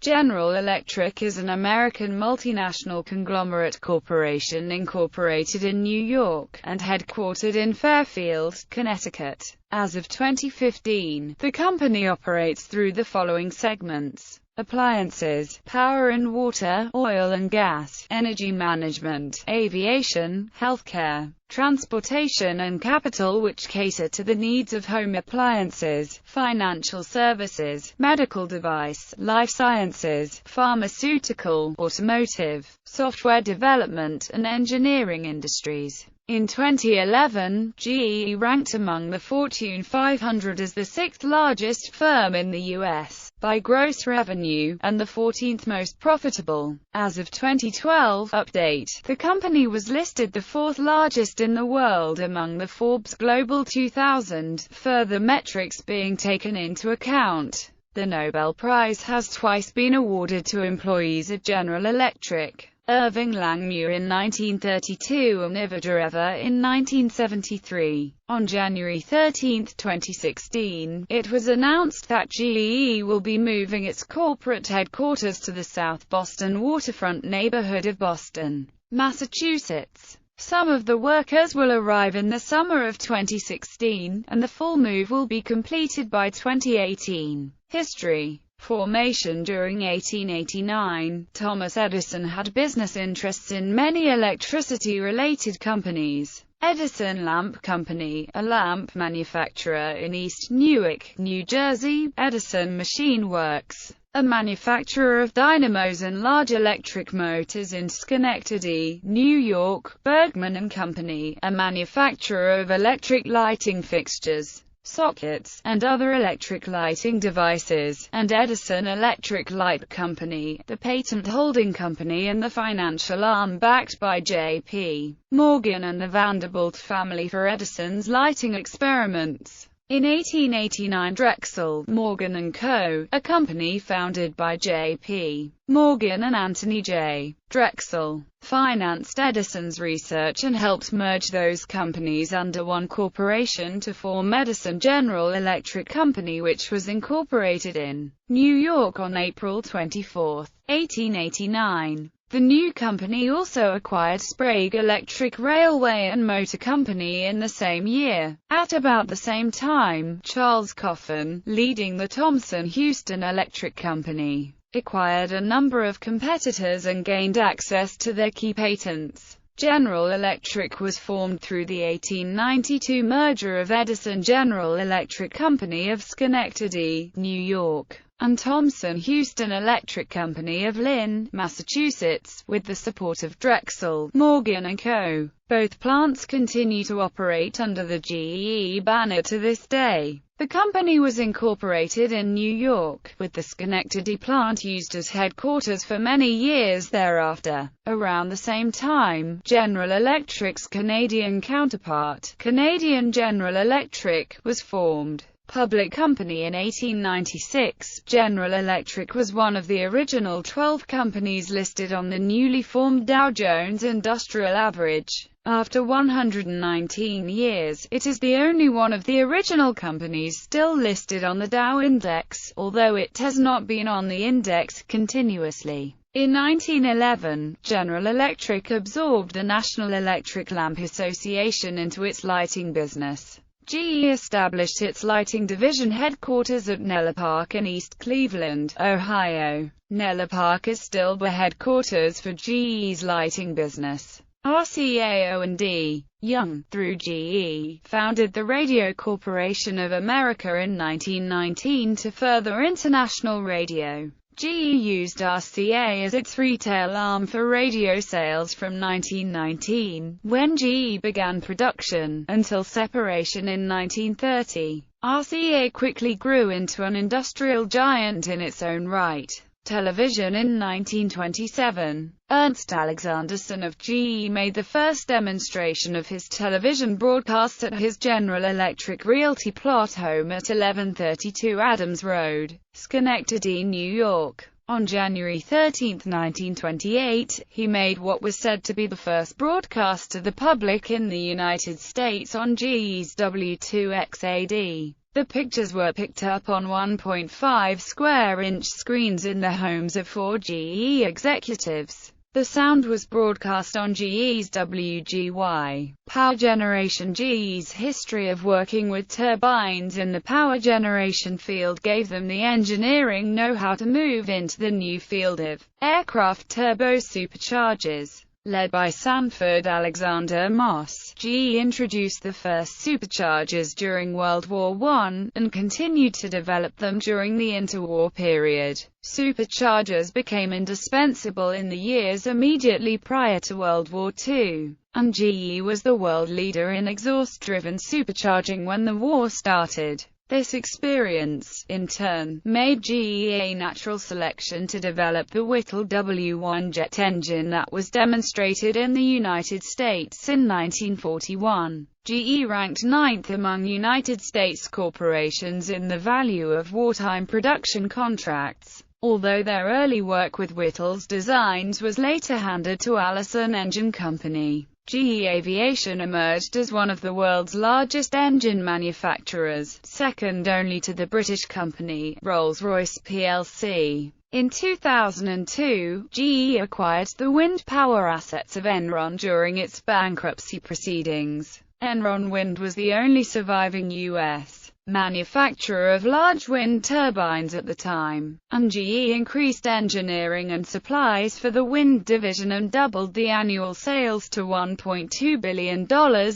General Electric is an American multinational conglomerate corporation incorporated in New York, and headquartered in Fairfield, Connecticut. As of 2015, the company operates through the following segments: appliances, power and water, oil and gas, energy management, aviation, healthcare, transportation and capital, which cater to the needs of home appliances, financial services, medical device, life sciences, pharmaceutical, automotive, software development, and engineering industries. In 2011, GE ranked among the Fortune 500 as the sixth largest firm in the U.S. by gross revenue, and the 14th most profitable. As of 2012 update, the company was listed the fourth largest in the world among the Forbes Global 2000, further metrics being taken into account. The Nobel Prize has twice been awarded to employees at General Electric: Irving Langmuir in 1932 and Ivo Dereva in 1973. On January 13, 2016, it was announced that GE will be moving its corporate headquarters to the South Boston waterfront neighborhood of Boston, Massachusetts. Some of the workers will arrive in the summer of 2016, and the full move will be completed by 2018. History. Formation. During 1889, Thomas Edison had business interests in many electricity-related companies. Edison Lamp Company, a lamp manufacturer in East Newark, New Jersey; Edison Machine Works, a manufacturer of dynamos and large electric motors in Schenectady, New York; Bergman and Company, a manufacturer of electric lighting fixtures, sockets, and other electric lighting devices; and Edison Electric Light Company, the patent holding company and the financial arm backed by J.P. Morgan and the Vanderbilt family for Edison's lighting experiments. In 1889, Drexel, Morgan & Co., a company founded by J.P. Morgan and Anthony J. Drexel, financed Edison's research and helped merge those companies under one corporation to form Edison General Electric Company, which was incorporated in New York on April 24, 1889. The new company also acquired Sprague Electric Railway and Motor Company in the same year. At about the same time, Charles Coffin, leading the Thomson-Houston Electric Company, acquired a number of competitors and gained access to their key patents. General Electric was formed through the 1892 merger of Edison General Electric Company of Schenectady, New York, and Thomson-Houston Electric Company of Lynn, Massachusetts, with the support of Drexel, Morgan & Co. Both plants continue to operate under the GE banner to this day. The company was incorporated in New York, with the Schenectady plant used as headquarters for many years thereafter. Around the same time, General Electric's Canadian counterpart, Canadian General Electric, was formed. Public company in 1896, General Electric was one of the original 12 companies listed on the newly formed Dow Jones Industrial Average. After 119 years, it is the only one of the original companies still listed on the Dow Index, although it has not been on the index continuously. In 1911, General Electric absorbed the National Electric Lamp Association into its lighting business. GE established its lighting division headquarters at Nella Park in East Cleveland, Ohio. Nella Park is still the headquarters for GE's lighting business. RCA-O&D Young, through GE, founded the Radio Corporation of America in 1919 to further international radio. GE used RCA as its retail arm for radio sales from 1919, when GE began production, until separation in 1930. RCA quickly grew into an industrial giant in its own right. Television. In 1927, Ernst Alexanderson of GE made the first demonstration of his television broadcast at his General Electric Realty plot home at 1132 Adams Road, Schenectady, New York. On January 13, 1928, he made what was said to be the first broadcast to the public in the United States on GE's W2XAD. The pictures were picked up on 1.5 square-inch screens in the homes of 4 GE executives. The sound was broadcast on GE's WGY Power Generation. GE's history of working with turbines in the power generation field gave them the engineering know-how to move into the new field of aircraft turbo superchargers. Led by Sanford Alexander Moss, GE introduced the first superchargers during World War I, and continued to develop them during the interwar period. Superchargers became indispensable in the years immediately prior to World War II, and GE was the world leader in exhaust-driven supercharging when the war started. This experience, in turn, made GE a natural selection to develop the Whittle W1 jet engine that was demonstrated in the United States in 1941. GE ranked 9th among United States corporations in the value of wartime production contracts, although their early work with Whittle's designs was later handed to Allison Engine Company. GE Aviation emerged as one of the world's largest engine manufacturers, second only to the British company, Rolls-Royce plc. In 2002, GE acquired the wind power assets of Enron during its bankruptcy proceedings. Enron Wind was the only surviving U.S. manufacturer of large wind turbines at the time, and GE increased engineering and supplies for the wind division and doubled the annual sales to $1.2 billion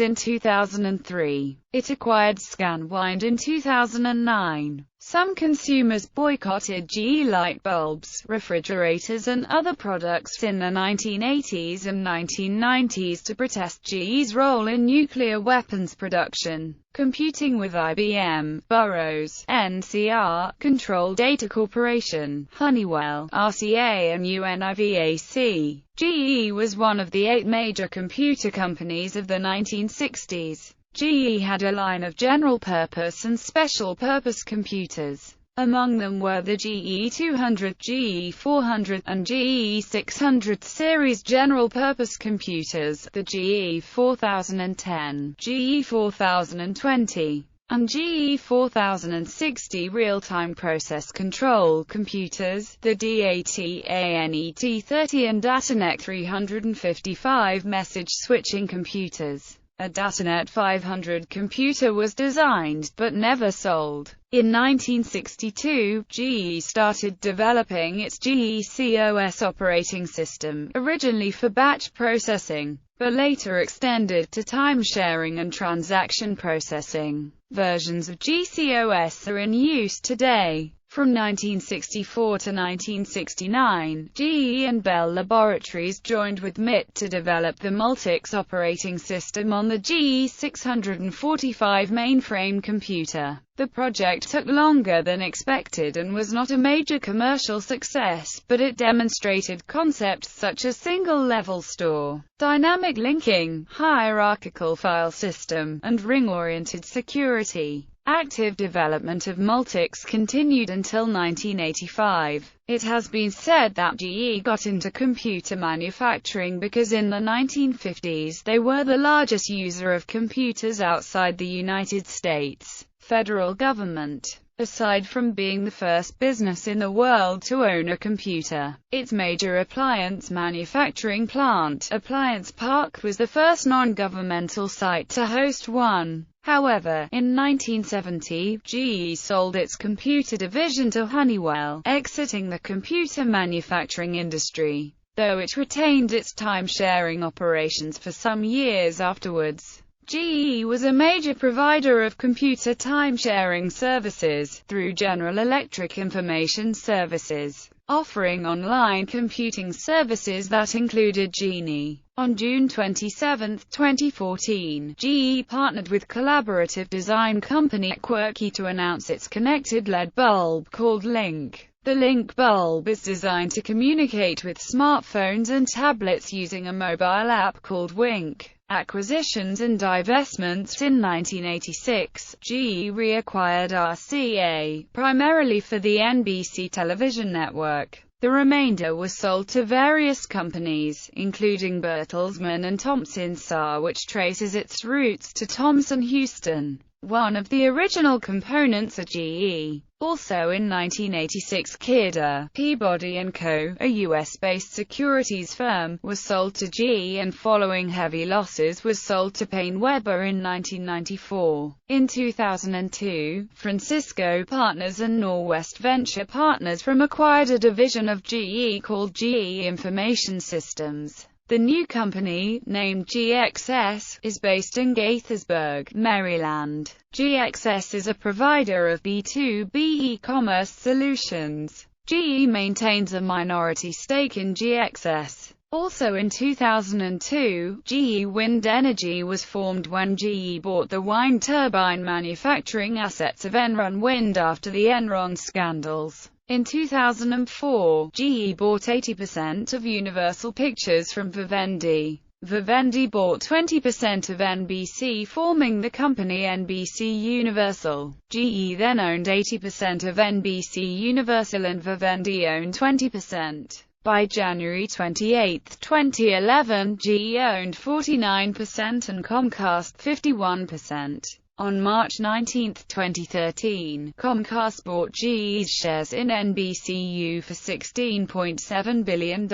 in 2003. It acquired Scanwind in 2009. Some consumers boycotted GE light bulbs, refrigerators and other products in the 1980s and 1990s to protest GE's role in nuclear weapons production. Computing with IBM, Burroughs, NCR, Control Data Corporation, Honeywell, RCA and UNIVAC. GE was one of the 8 major computer companies of the 1960s. GE had a line of general-purpose and special-purpose computers. Among them were the GE 200, GE 400, and GE 600 series general-purpose computers, the GE 4010, GE 4020, and GE 4060 real-time process control computers, the DATA-NET30 and DataNet 355 message switching computers. A DataNet 500 computer was designed, but never sold. In 1962, GE started developing its GE/COS operating system, originally for batch processing, but later extended to time-sharing and transaction processing. Versions of GCOS are in use today. From 1964 to 1969, GE and Bell Laboratories joined with MIT to develop the Multix operating system on the GE 645 mainframe computer. The project took longer than expected and was not a major commercial success, but it demonstrated concepts such as single-level store, dynamic linking, hierarchical file system, and ring-oriented security. Active development of Multix continued until 1985. It has been said that GE got into computer manufacturing because in the 1950s they were the largest user of computers outside the United States federal government. Aside from being the first business in the world to own a computer, its major appliance manufacturing plant, Appliance Park, was the first non-governmental site to host one. However, in 1970, GE sold its computer division to Honeywell, exiting the computer manufacturing industry, though it retained its time-sharing operations for some years afterwards. GE was a major provider of computer time-sharing services, through General Electric Information Services, offering online computing services that included Genie. On June 27, 2014, GE partnered with collaborative design company Quirky to announce its connected LED bulb called Link. The Link bulb is designed to communicate with smartphones and tablets using a mobile app called Wink. Acquisitions and divestments. In 1986, GE reacquired RCA, primarily for the NBC television network. The remainder was sold to various companies, including Bertelsmann and Thomson Saar, which traces its roots to Thomson Houston. one of the original components at GE. Also in 1986, Kidder, Peabody & Co., a U.S.-based securities firm, was sold to GE and following heavy losses was sold to PaineWebber in 1994. In 2002, Francisco Partners and Norwest Venture Partners from acquired a division of GE called GE Information Systems. The new company, named GXS, is based in Gaithersburg, Maryland. GXS is a provider of B2B e-commerce solutions. GE maintains a minority stake in GXS. Also in 2002, GE Wind Energy was formed when GE bought the wind turbine manufacturing assets of Enron Wind after the Enron scandals. In 2004, GE bought 80% of Universal Pictures from Vivendi. Vivendi bought 20% of NBC, forming the company NBC Universal. GE then owned 80% of NBC Universal and Vivendi owned 20%. By January 28, 2011, GE owned 49% and Comcast 51%. On March 19, 2013, Comcast bought GE's shares in NBCU for $16.7 billion.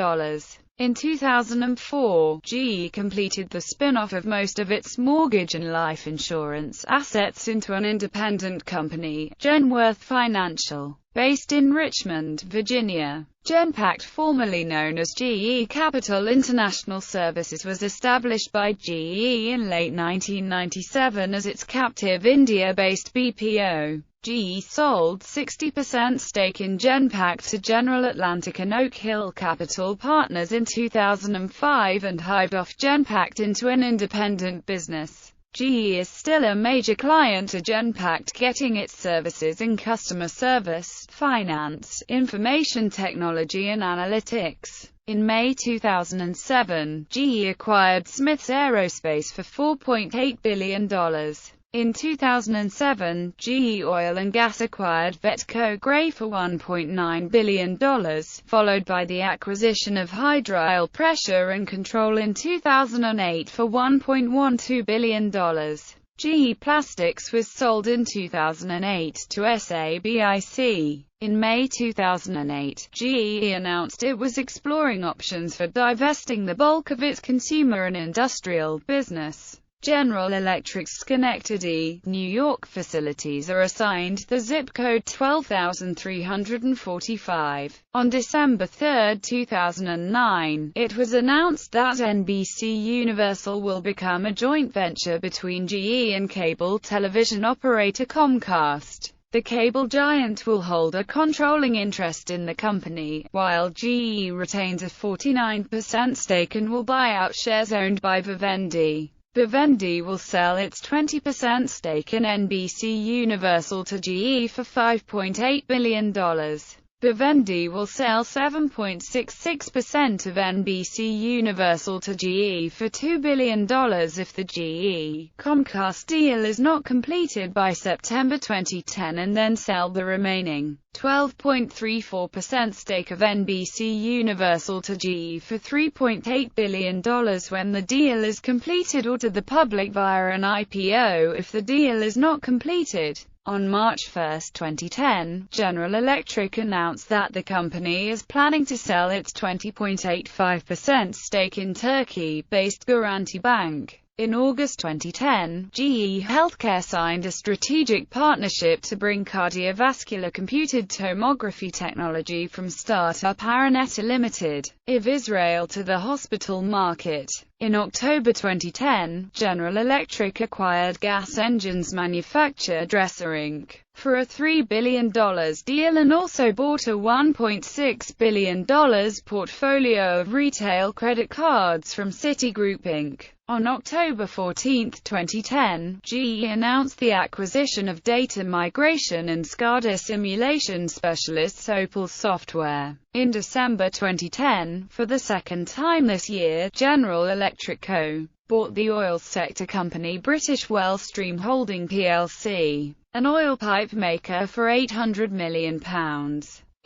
In 2004, GE completed the spin-off of most of its mortgage and life insurance assets into an independent company, Genworth Financial, based in Richmond, Virginia. Genpact, formerly known as GE Capital International Services, was established by GE in late 1997 as its captive India-based BPO. GE sold 60% stake in Genpact to General Atlantic and Oak Hill Capital Partners in 2005 and hived off Genpact into an independent business. GE is still a major client to Genpact, getting its services in customer service, finance, information technology and analytics. In May 2007, GE acquired Smiths Aerospace for $4.8 billion. In 2007, GE Oil and Gas acquired Vetco Gray for $1.9 billion, followed by the acquisition of Hydril Pressure and Control in 2008 for $1.12 billion. GE Plastics was sold in 2008 to SABIC. In May 2008, GE announced it was exploring options for divesting the bulk of its consumer and industrial business. General Electric's Connecticut.As, New York facilities are assigned the zip code 12345. On December 3, 2009, it was announced that NBC Universal will become a joint venture between GE and cable television operator Comcast. The cable giant will hold a controlling interest in the company, while GE retains a 49% stake and will buy out shares owned by Vivendi. Vivendi will sell its 20% stake in NBC Universal to GE for $5.8 billion. Vivendi will sell 7.66% of NBC Universal to GE for $2 billion if the GE-Comcast deal is not completed by September 2010, and then sell the remaining 12.34% stake of NBC Universal to GE for $3.8 billion when the deal is completed, or to the public via an IPO if the deal is not completed. On March 1, 2010, General Electric announced that the company is planning to sell its 20.85% stake in Turkey-based Garanti Bank. In August 2010, GE Healthcare signed a strategic partnership to bring cardiovascular computed tomography technology from startup Araneta Limited, of Israel to the hospital market. In October 2010, General Electric acquired gas engines manufacturer Dresser Inc. for a $3 billion deal and also bought a $1.6 billion portfolio of retail credit cards from Citigroup Inc. On October 14, 2010, GE announced the acquisition of data migration and SCADA simulation specialists Opal Software. In December 2010, for the second time this year, General Electric Co. bought the oil sector company British Wellstream Holding plc, an oil pipe maker, for £800 million.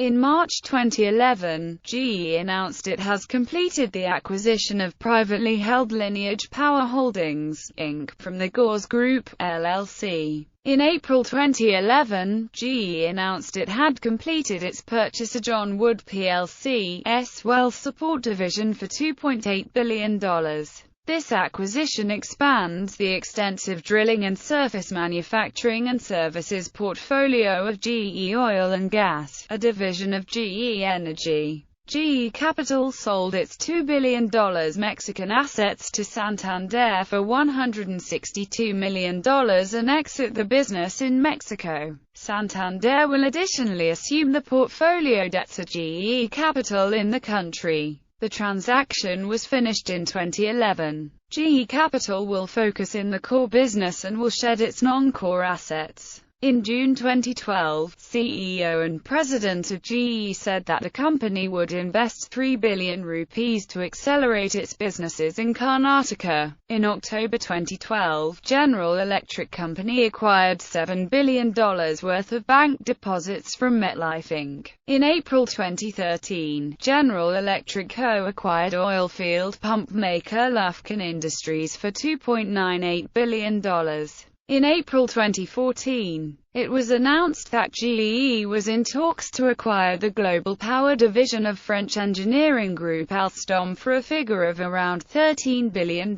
In March 2011, GE announced it has completed the acquisition of privately held Lineage Power Holdings, Inc. from the Gauze Group, LLC. In April 2011, GE announced it had completed its purchase of John Wood plc's well support division for $2.8 billion. This acquisition expands the extensive drilling and surface manufacturing and services portfolio of GE Oil and Gas, a division of GE Energy. GE Capital sold its $2 billion Mexican assets to Santander for $162 million and exit the business in Mexico. Santander will additionally assume the portfolio debts of GE Capital in the country. The transaction was finished in 2011. GE Capital will focus in the core business and will shed its non-core assets. In June 2012, CEO and president of GE said that the company would invest 3 billion rupees to accelerate its businesses in Karnataka. In October 2012, General Electric Company acquired $7 billion worth of bank deposits from MetLife Inc. In April 2013, General Electric Co. acquired oilfield pump maker Lufkin Industries for $2.98 billion. In April 2014, it was announced that GE was in talks to acquire the global power division of French engineering group Alstom for a figure of around $13 billion.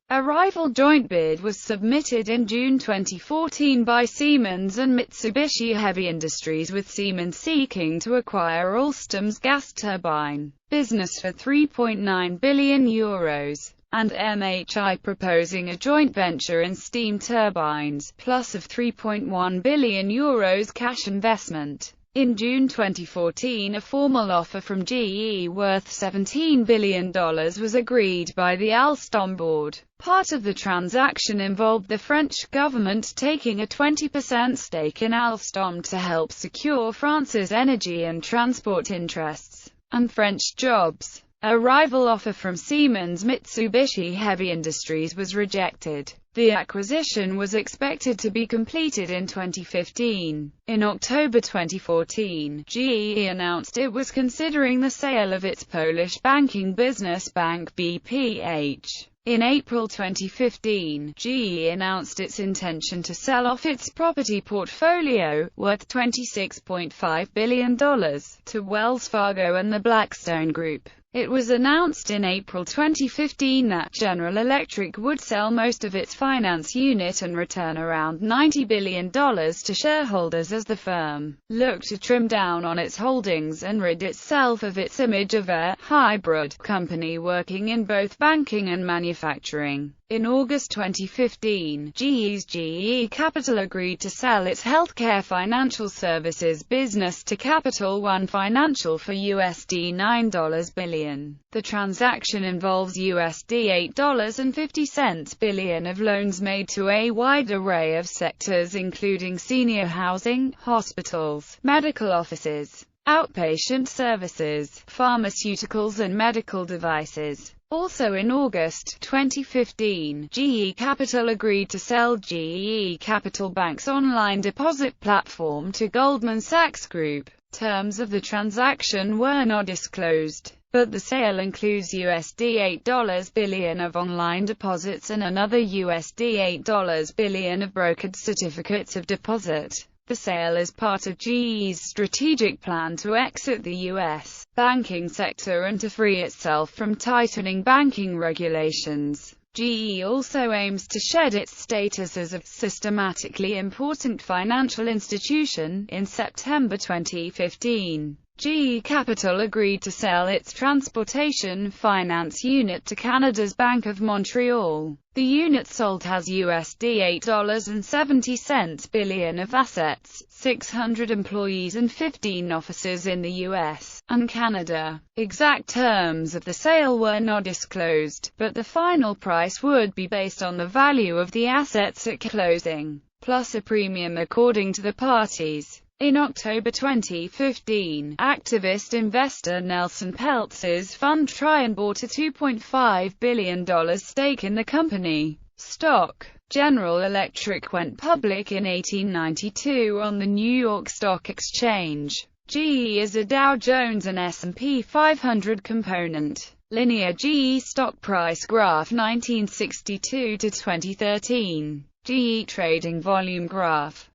A rival joint bid was submitted in June 2014 by Siemens and Mitsubishi Heavy Industries, with Siemens seeking to acquire Alstom's gas turbine business for €3.9 billion. And MHI proposing a joint venture in steam turbines, plus of €3.1 billion cash investment. In June 2014, a formal offer from GE worth $17 billion was agreed by the Alstom board. Part of the transaction involved the French government taking a 20% stake in Alstom to help secure France's energy and transport interests, and French jobs. A rival offer from Siemens Mitsubishi Heavy Industries was rejected. The acquisition was expected to be completed in 2015. In October 2014, GE announced it was considering the sale of its Polish banking business Bank BPH. In April 2015, GE announced its intention to sell off its property portfolio, worth $26.5 billion, to Wells Fargo and the Blackstone Group. It was announced in April 2015 that General Electric would sell most of its finance unit and return around $90 billion to shareholders as the firm looked to trim down on its holdings and rid itself of its image of a hybrid company working in both banking and manufacturing. In August 2015, GE's GE Capital agreed to sell its healthcare financial services business to Capital One Financial for $9 billion. The transaction involves $8.50 billion of loans made to a wide array of sectors including senior housing, hospitals, medical offices, outpatient services, pharmaceuticals and medical devices. Also in August 2015, GE Capital agreed to sell GE Capital Bank's online deposit platform to Goldman Sachs Group. Terms of the transaction were not disclosed, but the sale includes $8 billion of online deposits and another $8 billion of brokered certificates of deposit. The sale is part of GE's strategic plan to exit the U.S. banking sector and to free itself from tightening banking regulations. GE also aims to shed its status as a systematically important financial institution. In September 2015, GE Capital agreed to sell its transportation finance unit to Canada's Bank of Montreal. The unit sold has $8.70 billion of assets, 600 employees and 15 offices in the US and Canada. Exact terms of the sale were not disclosed, but the final price would be based on the value of the assets at closing, plus a premium according to the parties. In October 2015, activist investor Nelson Peltz's fund Trian bought a $2.5 billion stake in the company stock. General Electric went public in 1892 on the New York Stock Exchange. GE is a Dow Jones and S&P 500 component. Linear GE stock price graph 1962 to 2013. GE trading volume graph.